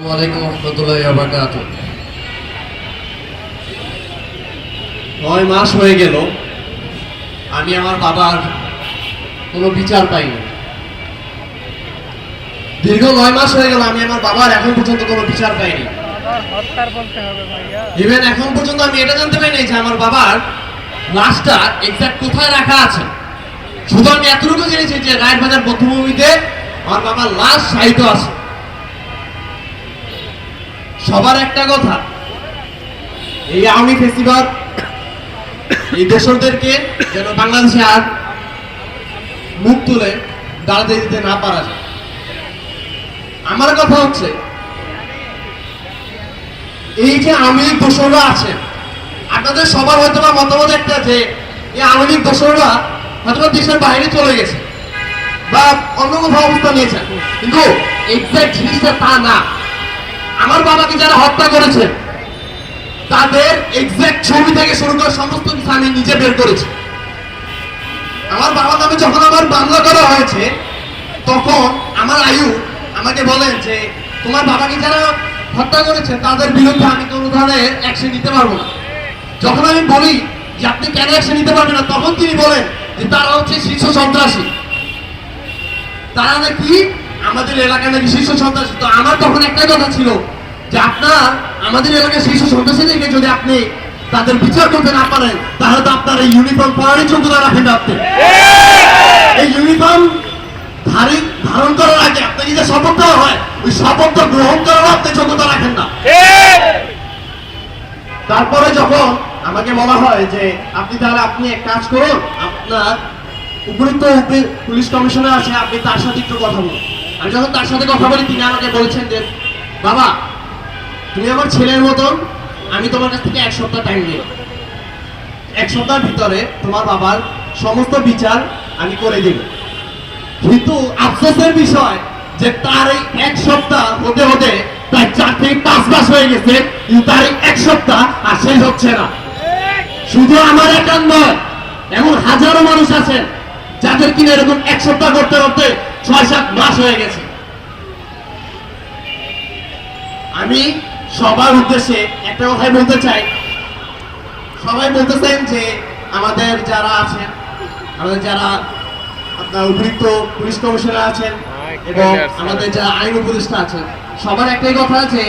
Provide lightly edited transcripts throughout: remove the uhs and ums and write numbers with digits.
ওয়ালাইকুম রহমতুল্লাহি ওয়া বারাকাতুহু। 9 মাস হয়ে গেল আমি আমার বাবার কোনো বিচার পাইনি। দীর্ঘ 9 মাস হয়ে গেল আমি আমার বাবার এখন পর্যন্ত কোনো বিচার পাইনি। ইভেন এখন পর্যন্ত আমি এটা জানতে পারিনি যে আমার বাবার লাশটা এক্সাক্ট কোথায় রাখা আছে। শুধু আমি এতটুকু জেনেছি যে রায়বাজার বধ্যভূমিতে আমার বাবার লাশ সাহিত্য আছে। সবার একটা কথা, এই আওয়ামী ফেস্টিভাল এই দোসরদেরকে যেন বাংলাদেশে আর মুখ তুলে দাঁড়াতে দিতে না পারা যায়। আমার কথা হচ্ছে, এই যে আওয়ামী লীগ দোসররা আছে, আপনাদের সবার হয়তো বা মতামত একটা যে এই আওয়ামী লীগ দোসররা হয়তো দেশের বাইরে চলে গেছে বা অন্য কোথাও অবস্থান নিয়েছে, কিন্তু এক্সাক্ট জিনিসটা তা না। আমার বাবাকে যারা হত্যা করেছে তাদের এক্সাক্ট ছবি থেকে শুরু করে সমস্ত কিছু আমি নিজে বের করেছি। আমার বাবার নামে যখন আমার মামলা করা হয়েছে তখন আমার আয়ু আমাকে বলেন যে তোমার বাবাকে যারা হত্যা করেছে তাদের বিরুদ্ধে আমি কোনো ধরনের অ্যাকশন নিতে পারবো না। যখন আমি বলি যে আপনি কেন অ্যাকশন নিতে পারবেন না, তখন তিনি বলেন যে তারা হচ্ছে শীর্ষ সন্ত্রাসী, তারা নাকি আমাদের এলাকায় নাকি শীর্ষ সন্ত্রাসী। তো আমার তখন একটাই কথা ছিল যে আপনার আমাদের এলাকায় শীর্ষ সন্ত্রাসীদেরকে যদি আপনি তাদের বিচার করতে না পারেন তাহলে তো আপনার এই ইউনিফর্ম পরারই যোগ্যতা রাখেন না। আপনি এই ইউনিফর্ম ধারণ করার আগে আপনাকে যে শপথ দেওয়া হয় ওই শপথ গ্রহণ করারও আপনি যোগ্যতা রাখেন না। তারপরে যখন আমাকে বলা হয় যে আপনি এক কাজ করুন, আপনার উপযুক্ত পুলিশ কমিশনার আছে, আপনি তার সাথে একটু কথা বলুন। আমি যখন তার সাথে কথা বলি তিনি আমাকে বলেছেন যে বাবা তুমি আমার ছেলের মতন, আমি তোমার কাছ থেকে 1 সপ্তাহ টাইম নিই, 1 সপ্তাহের ভিতরে তোমার বাবার সমস্ত বিচার আমি করে দেব। কিন্তু আফসোসের বিষয় যে তার এই 1 সপ্তাহ হতে হতে প্রায় 4 থেকে 5 মাস হয়ে গেছে, কিন্তু তার এই 1 সপ্তাহ আর শেষ হচ্ছে না। শুধু আমার একার নয়, এমন হাজারো মানুষ আছেন যাদের কিনা এরকম 1 সপ্তাহ করতে করতে 6-7 মাস হয়ে গেছে। আমি সবার উদ্দেশ্যে একটা কথাই বলতে চাই, সবাই বলতেছেন যে আমাদের যারা আছেন, আমাদের যারা আপনার অতিরিক্ত পুলিশ কমিশনার আছেন এবং আমাদের যারা আইন উপদেষ্টা আছেন, সবার একটাই কথা যে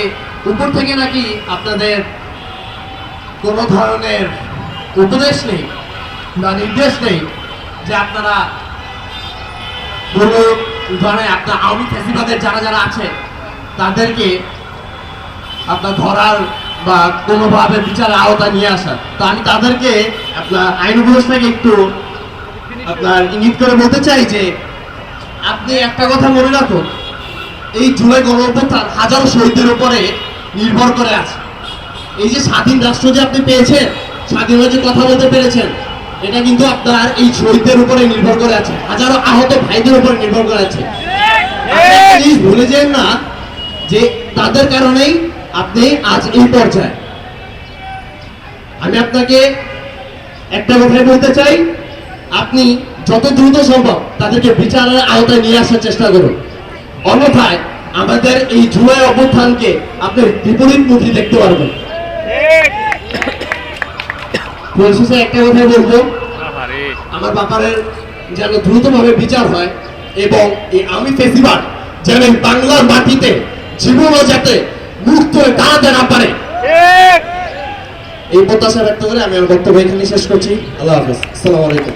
উপর থেকে নাকি আপনাদের কোনো ধরনের উপদেশ নেই বা নির্দেশ নেই যে আপনারা কোনো ধরনের আপনার আওয়ামী ফ্যাসিবাদের যারা যারা আছে তাদেরকে আপনার ধরার বা কোনোভাবে বিচারের আওতায় নিয়ে আসার। তো আমি তাদেরকে আপনার আইন উপদেষ্টাকে একটু আপনার ইঙ্গিত করে বলতে চাই যে আপনি একটা কথা মনে রাখুন, এই জুলাই গণঅভ্যুত্থান হাজারো শহীদদের উপরে নির্ভর করে আছে। এই যে স্বাধীন রাষ্ট্র যে আপনি পেয়েছেন, স্বাধীনভাবে যে কথা বলতে পেরেছেন, এটা কিন্তু আপনার এই শহীদদের উপরে নির্ভর করে আছে, হাজারো আহত ভাইদের উপরে নির্ভর করে আছে। ভুলে যান না যে তাদের কারণেই আপনি আজ এই পর্যায়ে। আমি আপনাকে একটা কথাই বলতে চাই, আপনি যত দ্রুত সম্ভব তাদেরকে বিচারের আওতায় নিয়ে আসার চেষ্টা করুন, অন্যথায় আমাদের এই জুলাই অভ্যুত্থানকে আপনি বিপরীত মুখী দেখতে পারবেন। পরিশেষে একটা কথাই বলবো, আমার বাবারের যেন দ্রুতভাবে বিচার হয় এবং এই আওয়ামী ফ্যাসিবাদ যেন বাংলার মাটিতে জীবনও যাতে মুক্ত হয়ে দাঁড়াতে না পারে, এই প্রত্যাশা ব্যক্ত করে আমি আমার বক্তব্য এখানে শেষ করছি। আল্লাহ হাফেজ, আসসালামু আলাইকুম।